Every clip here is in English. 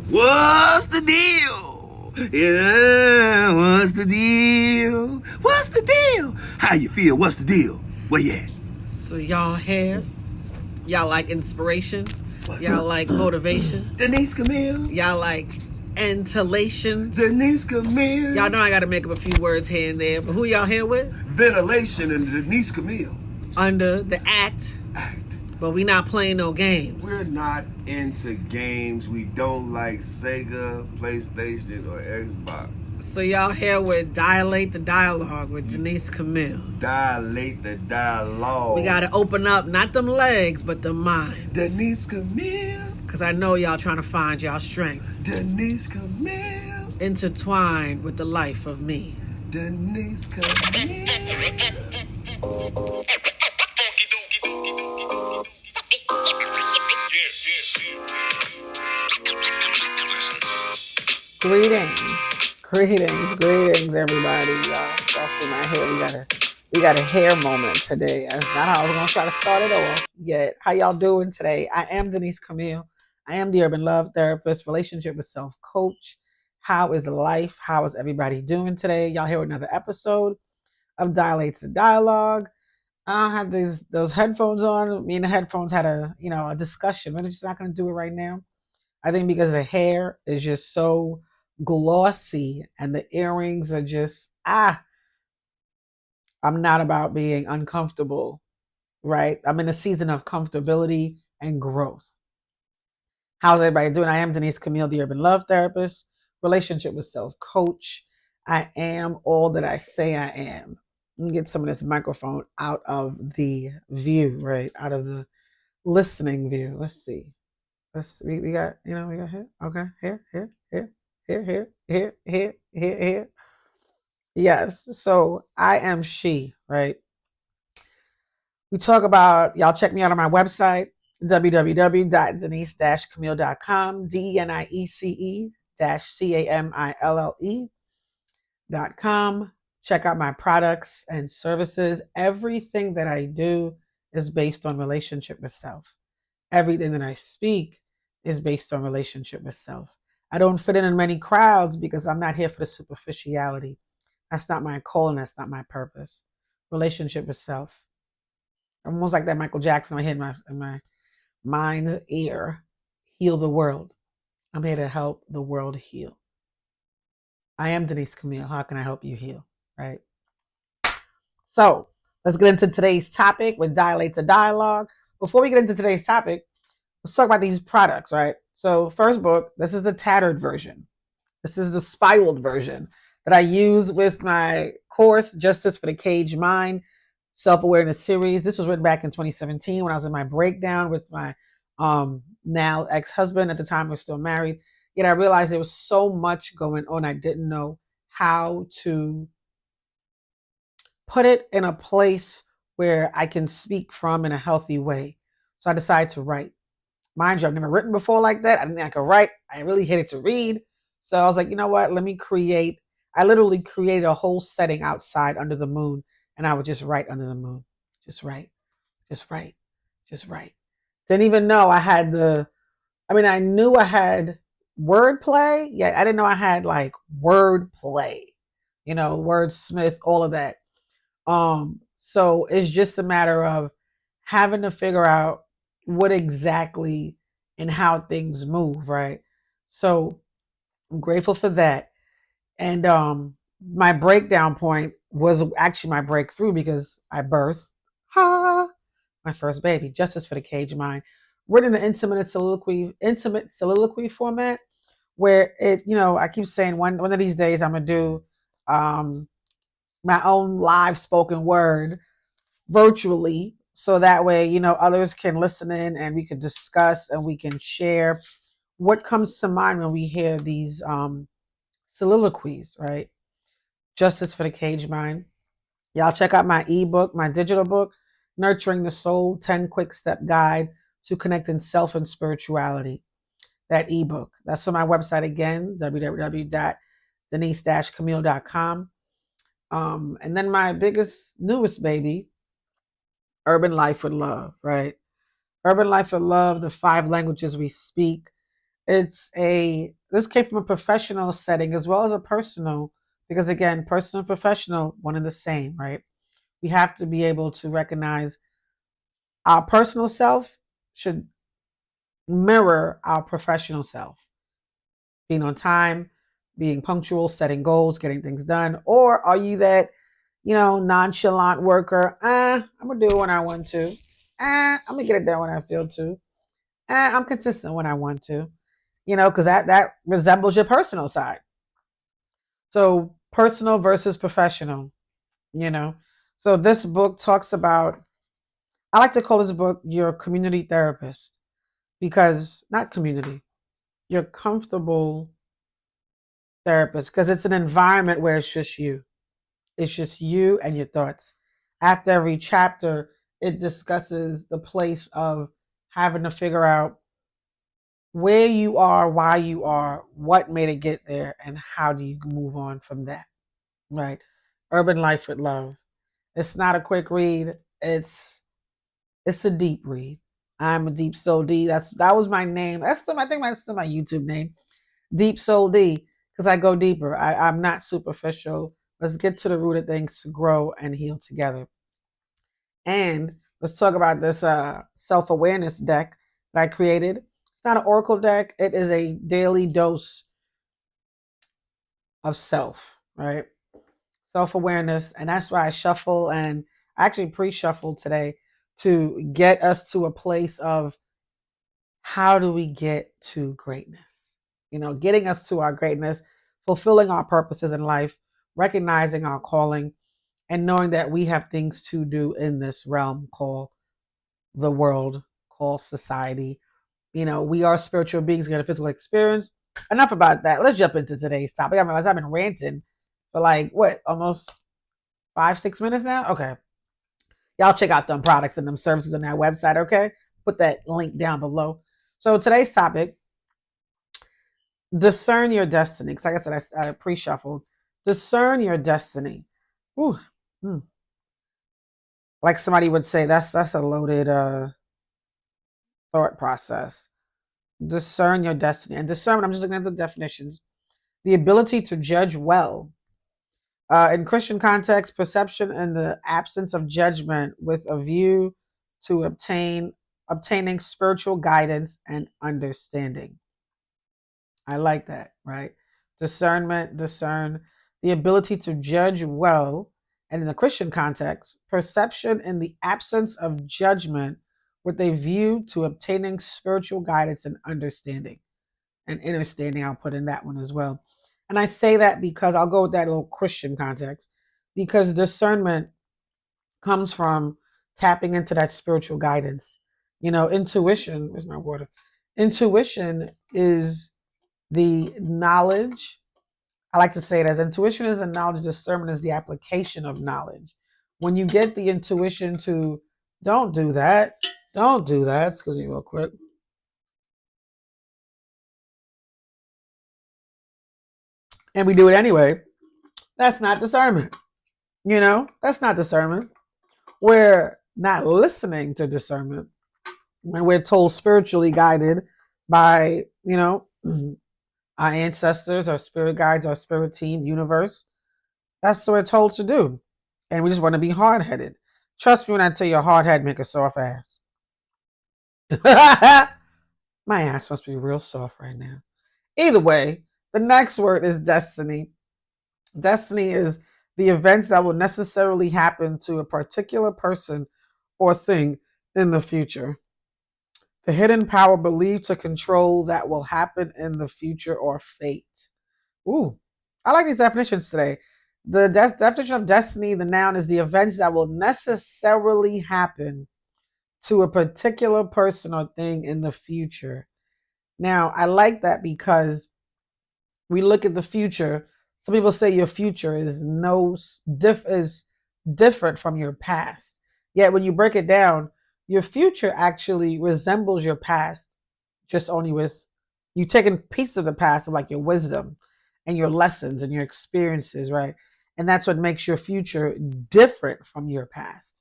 What's the deal? Yeah, what's the deal? What's the deal? How you feel? What's the deal? Where you at? So y'all here? Y'all like inspiration? What's Y'all up? like motivation? Denise Camille? Y'all like ventilation? Denise Camille? Y'all know I gotta make up a few words here and there, but who y'all here with? Ventilation and Denise Camille. Under the act, Act. but we not playing no games. We're not into games. We don't like Sega, PlayStation, or Xbox. So y'all here with Dilate the Dialogue with Denise Camille. Dilate the dialogue. We gotta open up not them legs, but the mind. Denise Camille. Cause I know y'all trying to find y'all strength. Denise Camille. Intertwined with the life of me. Denise Camille. Greetings, everybody. Y'all see my hair. We got a hair moment today. That's not how I was gonna try to start it off yet. How y'all doing today? I am Denise Camille. I am the Urban Love Therapist, relationship with self coach. How is life? How is everybody doing today? Y'all hear another episode of Dilates the Dialogue. I have those headphones on. Me and the headphones had a discussion. We're just not gonna do it right now. I think because the hair is just so glossy and the earrings are just I'm not about being uncomfortable, right? I'm in a season of comfortability and growth. How's everybody doing? I am Denise Camille, the Urban Love Therapist, relationship with self coach. I am all that I say I am. Let me get some of this microphone out of the view, right? Out of the listening view. Let's see. We got here. Okay, here. Yes. So I am she, right? We talk about, y'all check me out on my website, www.denise-camille.com, DENIECE-CAMILLE.com. Check out my products and services. Everything that I do is based on relationship with self. Everything that I speak is based on relationship with self. I don't fit in many crowds because I'm not here for the superficiality. That's not my calling. That's not my purpose. Relationship with self. I'm almost like that Michael Jackson I hear in my mind's ear. Heal the world. I'm here to help the world heal. I am Denise Camille. How can I help you heal? Right? So let's get into today's topic with Dilate the Dialogue. Before we get into today's topic, let's talk about these products, right? So first book, this is the tattered version. This is the spiraled version that I use with my course, Justice for the Caged Mind, Self-Awareness Series. This was written back in 2017 when I was in my breakdown with my now ex-husband. At the time, we were still married. Yet I realized there was so much going on. I didn't know how to put it in a place where I can speak from in a healthy way. So I decided to write. Mind you, I've never written before like that. I didn't think I could write. I really hated to read. So I was like, you know what? Let me create. I literally created a whole setting outside under the moon, and I would just write under the moon. Just write. Just write. Just write. Didn't even know I had I knew I had wordplay. Yeah, I didn't know I had like wordplay. Wordsmith, all of that. So it's just a matter of having to figure out what exactly and how things move, right? So I'm grateful for that. And my breakdown point was actually my breakthrough because I birthed my first baby, Justice for the Caged Mind, written in intimate soliloquy format, where I keep saying one of these days I'm gonna do my own live spoken word virtually, so that way others can listen in and we can discuss and we can share what comes to mind when we hear these soliloquies, right? Justice for the Caged Mind. Y'all check out my ebook, my digital book, Nurturing the Soul, 10 Quick Step Guide to Connecting Self and Spirituality. That ebook. That's on my website again, www.denise-camille.com. And then my newest baby, Urban Life with Love, right? Urban Life with Love, the 5 languages we speak. This came from a professional setting as well as a personal, because again, personal and professional, one and the same, right? We have to be able to recognize our personal self should mirror our professional self, being on time, being punctual, setting goals, getting things done. Or are you that, nonchalant worker? I'm gonna do it when I want to. I'm gonna get it done when I feel to. I'm consistent when I want to. Because that resembles your personal side. So personal versus professional. You know. So this book talks about. I like to call this book your community therapist, because not community, your comfortable therapist, because it's an environment where it's just you. It's just you and your thoughts. After every chapter, it discusses the place of having to figure out where you are, why you are, what made it get there, and how do you move on from that. Right? Urban Life with Love. It's not a quick read. It's a deep read. I'm a deep soul D. That was my name. I think that's still my YouTube name. Deep Soul D, because I go deeper. I'm not superficial. Let's get to the root of things to grow and heal together. And let's talk about this self awareness deck that I created. It's not an oracle deck, it is a daily dose of self, right? Self awareness. And that's why I shuffle and I actually pre shuffled today to get us to a place of how do we get to greatness? Getting us to our greatness, fulfilling our purposes in life, recognizing our calling, and knowing that we have things to do in this realm called the world, called society. We are spiritual beings get a physical experience. Enough about that. Let's jump into today's topic. I realize I've been ranting for like what, almost 5-6 minutes now? Okay. Y'all check out them products and them services on that website, okay? Put that link down below. So today's topic, discern your destiny. Because like I said, I pre-shuffled. Discern your destiny. Ooh. Like somebody would say, that's a loaded thought process. Discern your destiny. And discernment, I'm just looking at the definitions. The ability to judge well. In Christian context, perception and the absence of judgment with a view to obtaining spiritual guidance and understanding. I like that, right? Discernment, discern, the ability to judge well. And in the Christian context, perception in the absence of judgment with a view to obtaining spiritual guidance and understanding. And understanding, I'll put in that one as well. And I say that because I'll go with that little Christian context, because discernment comes from tapping into that spiritual guidance. Intuition, where's my water? Intuition is the knowledge. I like to say it as intuition is a knowledge, discernment is the application of knowledge. When you get the intuition to don't do that, excuse me real quick. And we do it anyway, that's not discernment. That's not discernment. We're not listening to discernment when we're told spiritually guided by, our ancestors, our spirit guides, our spirit team, universe. That's what we're told to do. And we just want to be hard headed. Trust me when I tell you a hard head make a soft ass. My ass must be real soft right now. Either way, the next word is destiny. Destiny is the events that will necessarily happen to a particular person or thing in the future. The hidden power believed to control that will happen in the future or fate. Ooh, I like these definitions today. The definition of destiny, the noun, is the events that will necessarily happen to a particular person or thing in the future. Now, I like that because we look at the future. Some people say your future is is different from your past. Yet when you break it down, your future actually resembles your past, just only with you taking pieces of the past of like your wisdom and your lessons and your experiences, right? And that's what makes your future different from your past.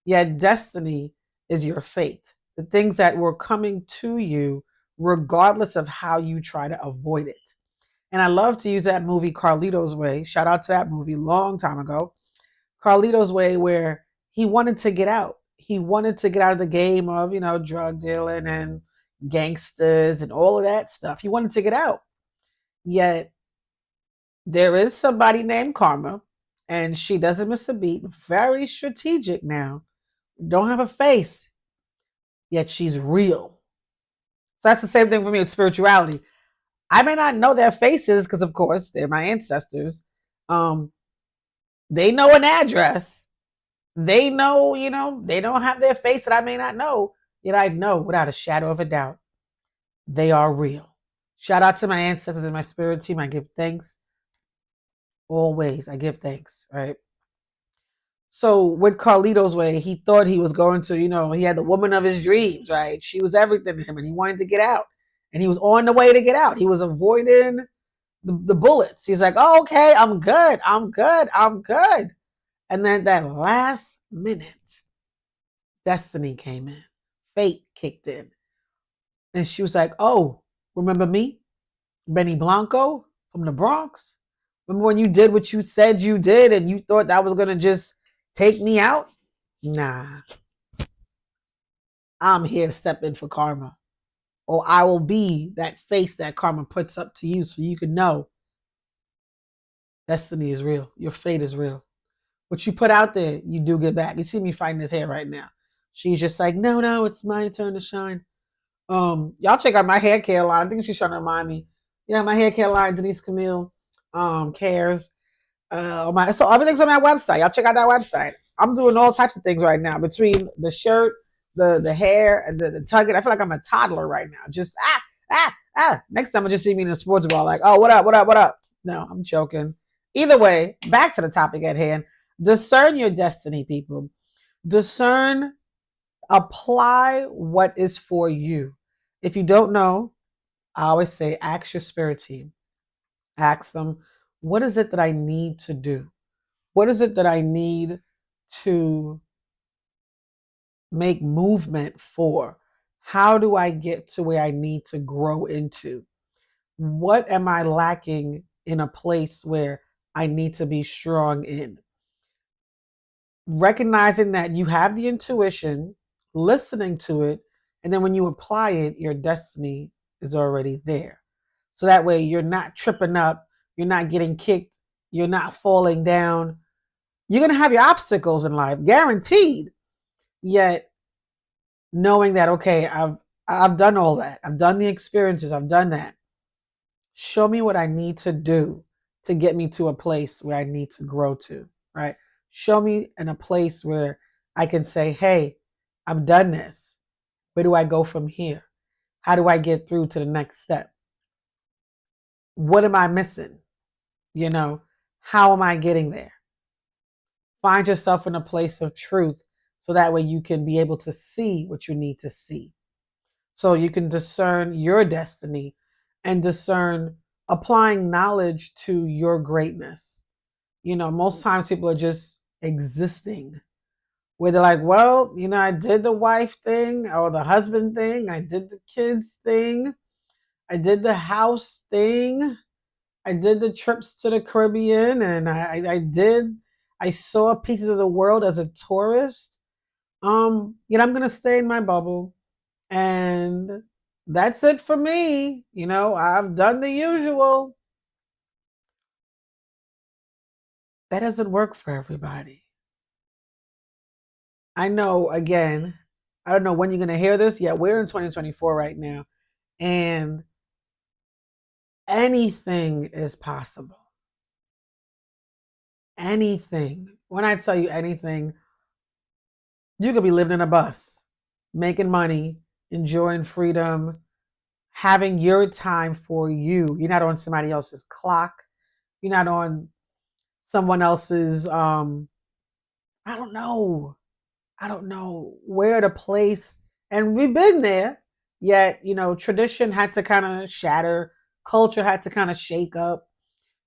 Yet destiny is your fate. The things that were coming to you regardless of how you try to avoid it. And I love to use that movie Carlito's Way. Shout out to that movie long time ago. Carlito's Way, where he wanted to get out. He wanted to get out of the game of, drug dealing and gangsters and all of that stuff. He wanted to get out. Yet there is somebody named Karma, and she doesn't miss a beat. Very strategic now. Don't have a face, yet she's real. So that's the same thing for me with spirituality. I may not know their faces because, of course, they're my ancestors. They know an address. They know, they don't have their face that I may not know. Yet I know without a shadow of a doubt, they are real. Shout out to my ancestors and my spirit team. I give thanks. Always, I give thanks, right? So with Carlito's Way, he thought he was going to, he had the woman of his dreams, right? She was everything to him, and he wanted to get out. And he was on the way to get out. He was avoiding the bullets. He's like, oh, okay, I'm good. I'm good. I'm good. And then that last minute, destiny came in. Fate kicked in. And she was like, oh, remember me? Benny Blanco from the Bronx? Remember when you did what you said you did and you thought that was going to just take me out? Nah. I'm here to step in for karma. Or I will be that face that karma puts up to you so you can know destiny is real. Your fate is real. What you put out there, you do get back. You see me fighting his hair right now. She's just like, no, it's my turn to shine. Y'all check out my hair care line. I think she's trying to remind me. Yeah, my hair care line, Denise Camille, cares. So everything's on my website. Y'all check out that website. I'm doing all types of things right now between the shirt, the hair, and the tugging. I feel like I'm a toddler right now. Just Next time I just see me in a sports ball, like, oh, what up? No, I'm joking. Either way, back to the topic at hand. Discern your destiny, people. Discern, apply what is for you. If you don't know, I always say, ask your spirit team. Ask them, what is it that I need to do? What is it that I need to make movement for? How do I get to where I need to grow into? What am I lacking in a place where I need to be strong in? Recognizing that you have the intuition, listening to it, and then when you apply it, your destiny is already there. So that way you're not tripping up, you're not getting kicked, you're not falling down. You're going to have your obstacles in life, guaranteed. Yet knowing that, okay, I've done all that. I've done the experiences, I've done that. Show me what I need to do to get me to a place where I need to grow to, right? Show me in a place where I can say, hey, I've done this. Where do I go from here? How do I get through to the next step? What am I missing? How am I getting there? Find yourself in a place of truth so that way you can be able to see what you need to see. So you can discern your destiny and discern applying knowledge to your greatness. Most times people are just existing where they're like, well, I did the wife thing or the husband thing. I did the kids thing. I did the house thing. I did the trips to the Caribbean and I saw pieces of the world as a tourist. I'm going to stay in my bubble and that's it for me. I've done the usual. That doesn't work for everybody. I know, again, I don't know when you're going to hear this. Yeah, we're in 2024 right now. And anything is possible. Anything. When I tell you anything, you could be living in a bus, making money, enjoying freedom, having your time for you. You're not on somebody else's clock. You're not on someone else's, I don't know where to place. And we've been there, yet, tradition had to kind of shatter. Culture had to kind of shake up.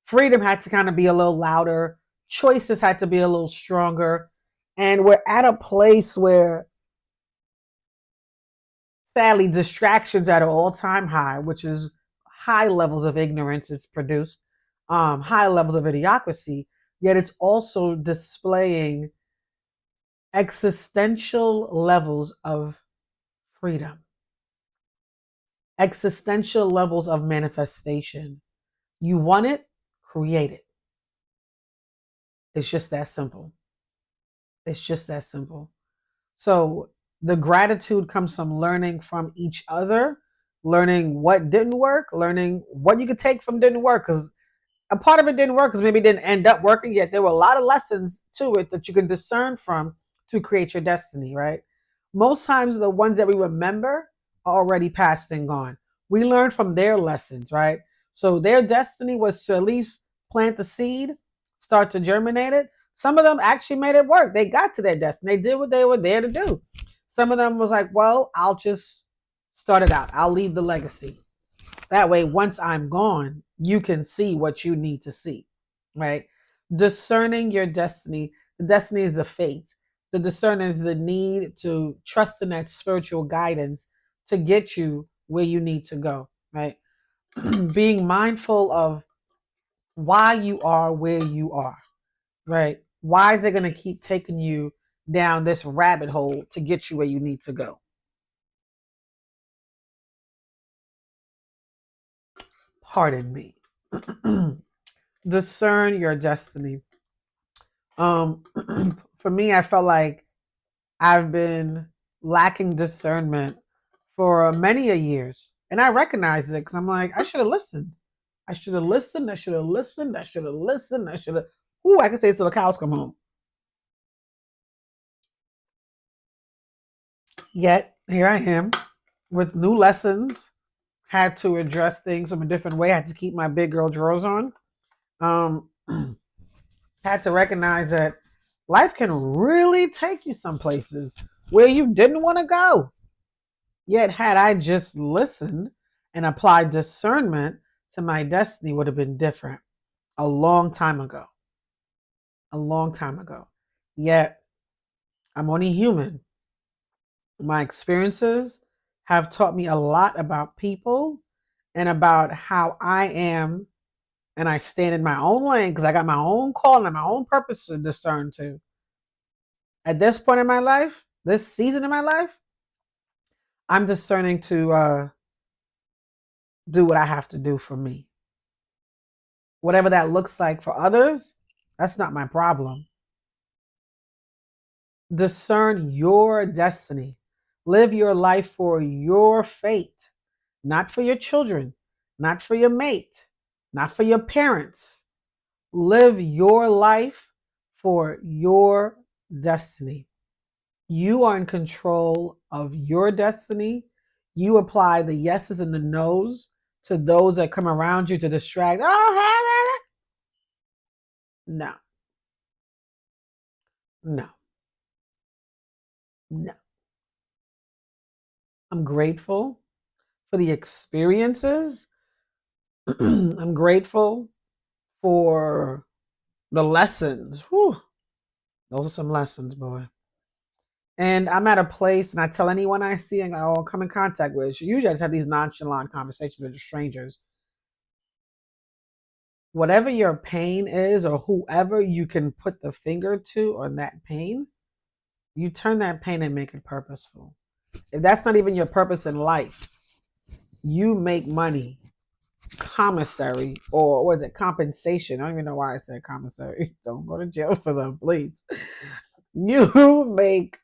Freedom had to kind of be a little louder. Choices had to be a little stronger. And we're at a place where Sadly, distractions at an all-time high, which is high levels of ignorance it's produced, high levels of idiocracy, yet it's also displaying existential levels of freedom, existential levels of manifestation. You want it, create it. It's just that simple. It's just that simple. So the gratitude comes from learning from each other, learning what didn't work, learning what you could take from didn't work. Because a part of it didn't work because maybe it didn't end up working yet. There were a lot of lessons to it that you can discern from to create your destiny, right? Most times the ones that we remember are already past and gone. We learn from their lessons, right? So their destiny was to at least plant the seed, start to germinate it. Some of them actually made it work. They got to their destiny. They did what they were there to do. Some of them was like, well, I'll just start it out. I'll leave the legacy. That way, once I'm gone, you can see what you need to see, right? Discerning your destiny. The destiny is the fate. The discern is the need to trust in that spiritual guidance to get you where you need to go, right? Being mindful of why you are where you are, right? Why is it going to keep taking you down this rabbit hole to get you where you need to go? Pardon me. Discern your destiny. Um, for me, I felt like I've been lacking discernment for many a years, and I recognize it because I'm like, I should have listened. I should have listened. I should have listened. I should have listened. I should have. Ooh, I could say till the cows come home. Yet here I am with new lessons. Had to address things from a different way. I had to keep my big girl drawers on. Um, had to recognize that life can really take you some places where you didn't want to go. Yet, had I just listened and applied discernment to my destiny, would have been different a long time ago. A long time ago. Yet, I'm only human. My experiences have taught me a lot about people and about how I am, and I stand in my own lane because I got my own calling and my own purpose to discern to. At this point in my life, this season in my life, I'm discerning to do what I have to do for me. Whatever that looks like for others, that's not my problem. Discern your destiny. Live your life for your fate, not for your children, not for your mate, not for your parents. Live your life for your destiny. You are in control of your destiny. You apply the yeses and the nos to those that come around you to distract. Oh, no, no, no. I'm grateful for the experiences. I'm grateful for the lessons. Whew, those are some lessons, boy. And I'm at a place, and I tell anyone I see and I'll come in contact with. Usually, I just have these nonchalant conversations with strangers. Whatever your pain is, or whoever you can put the finger to on that pain, you turn that pain and make it purposeful. If that's not even your purpose in life, you make money commissary, or was it compensation? I don't even know why I said commissary. Don't go to jail for them, please. You make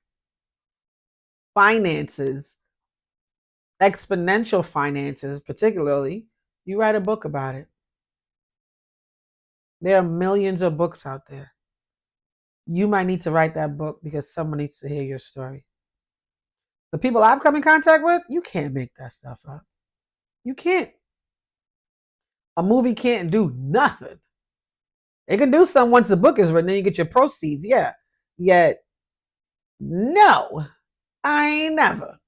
finances, exponential finances, particularly. You write a book about it. There are millions of books out there. You might need to write that book because someone needs to hear your story. The people I've come in contact with, you can't make that stuff up. You can't. A movie can't do nothing. It can do something once the book is written, then you get your proceeds. Yeah. Yet, no, I ain't never.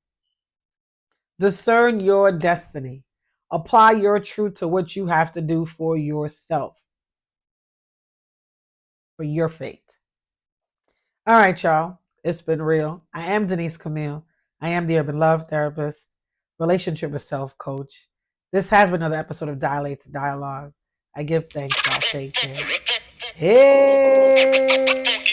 Discern your destiny. Apply your truth to what you have to do for yourself, for your fate. All right, y'all. It's been real. I am Denise Camille. I am the Urban Love Therapist, relationship with self coach. This has been another episode of Dilates Dialogue. I give thanks. Y'all take care. Hey.